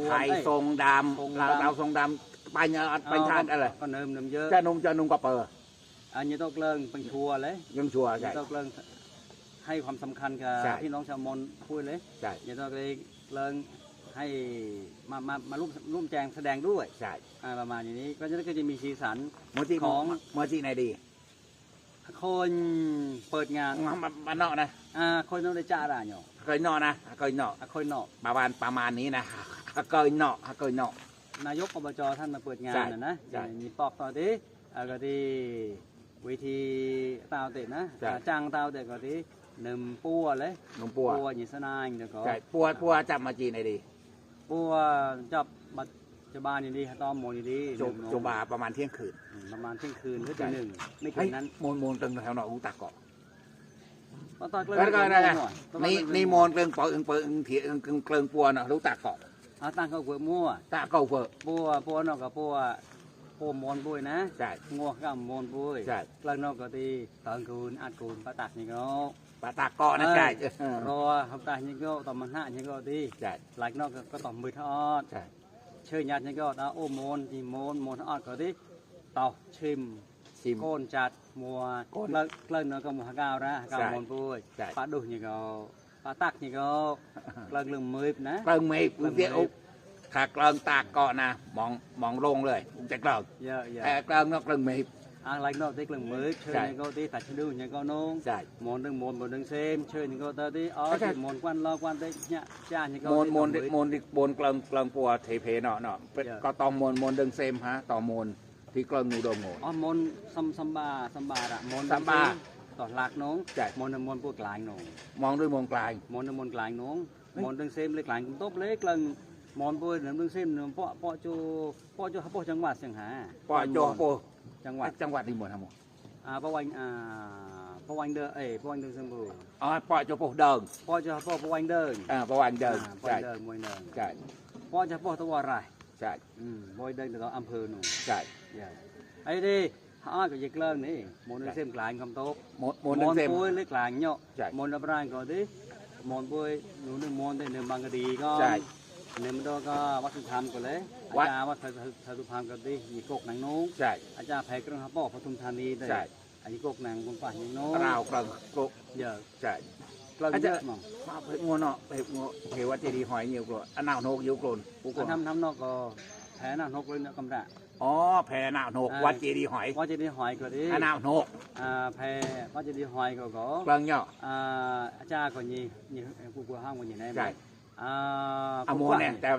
ไข่ทรงดำเราทรงดำไปเนี่ยไปทานอะไรก็เนิมเยอะจะนุ่มกว่าเปอร์อันนี้ต้องเลิ่งเป็นชัวเลยยังชัวร์ใช่ต้องเลิ่งให้ความสำคัญกับพี่น้องชาวมอญพูดเลยใช่อย่าต้องเลยเลิ่งให้มาร่วมแจงแสดงด้วยใช่ประมาณนี้ก็จะมีสีสันของเมื่อที่ไหนดีคนเปิดงานมาเนาะนะคนต้องได้จ้าอะไรเนาะเคยเนาะนะเคยเนาะประมาณนี้นะเคยเนาะนายกอบจท่านมาเปิดงานนะมีปอกต่อที่ก็ที่วิธีตาวเตะนะจ้างตาวเตะก็ที่หนึ่งปัวเลยปัวยิสนายเดี๋ยวก็ปัวจับมาจีไหนดีปัวจับมาจะบานดีตอมโมดีจบาประมาณเที่ยงคืนหรือตีหนึ่งไม่เกินนั้นมนตึงแถวหนองอุตะเกาะตอนนี่มนเกลืองเปิงเถียงเกลืองปัวเนาะรู้ตะเกาะตั้งเขาเกลือมั่วตะเกาเปิปัวเนาะกับปัวมนปุ้ยนะใช่งัวกับมนปุ้ยใช่กลางนอกก็ตีตอนกูนอัดกูนปะตักนี่ก็ปะตะเกาะนะใช่รอทำตานี่ก็ต่อมันหน้านี่ก็ตีใช่หลักนอกก็ต่อมือทอดใช่เชื่อญาตินี่ก็โอ้มนที่มนอดก็ตีต่อชิมโกนจัดมัวเลิกเนาะก็มัวก้าวนะก้าวมนปุ้ยปะดุนี่ก็ปะตักนี่ก็เลิกเรื่องมือนะเลิกมือเดี๋ยวถ้าเกลืองตาเกาะนะมองลงเลยจะเกลืองแต่เกลืองนอกเกลืองมือหลักนอกที่เกลืองมือเชื่อนี่ก็ตีตัดชื่อดูนี่ก็น้องมนดึงเซมเชื่อนี่ก็ตีมนควันรอควันได้เนี่ยจ้านี่ก็มนเกลืองปัวเทเพเนาะก็ต้องมนดึงเซมฮะต่อมนที่เกลืองนูโดมมนซัมบาอะมนต่อหลักน้องมนพวกกลางน้องมองด้วยมนกลางมนกลางน้องมนดึงเซมเล็กกลางกุ่มโต๊ะเล็กกลางมอนปุ้ยหนึ่งเส้นหนึ่งปอจูจังหวัดเชียงหาปอจูจังหวัดนี่หมดทั้งหมดปะวันเดินปะวันเดินสมบูรณ์ปอจูเดินปวันเดินปะวันเดินใช่ใช่ปอตัวอะไรใช่ปอยเดินแต่อำเภอหนูใช่ไอ้ดิก็ยิ่งเลิกนี่มอนเส้นกลางคำโต๊ะมอนปุ้ยเล็กกลางเนาะมอนรับร่างก่อนดิมอนปุ้ยหนูหนึ่งมอนได้หนึ่งบางกะดีก็เนี่ยมันก็วัดสุธรรมกันเลยอาจารย์วัดสุธรรมกันดิยีกกหนังนู้ใช่อาจารย์แพรกระหับปปทุมธานีเลยใช่อันนี้กกหนังคนป่าอย่างนู้เรากระกกเยอะใช่กระเยอะมั้งเผ็ดงัวเนาะเผ็ดงัวเทวเจดีหอยเยี่ยวกรอันหนาวโนกเยี่ยวกรนทำนอกก็แผลหนาวโนกเลยเนี่ยกำลังแพหนาวโนกวัดเจดีหอยก็ดิหนาวโนกแพวัดเจดีหอยก็กลางเนาะอาจารย์คนนี้กูห้างคนนี้ไหนใช่อ่าโมเนี่ยแต่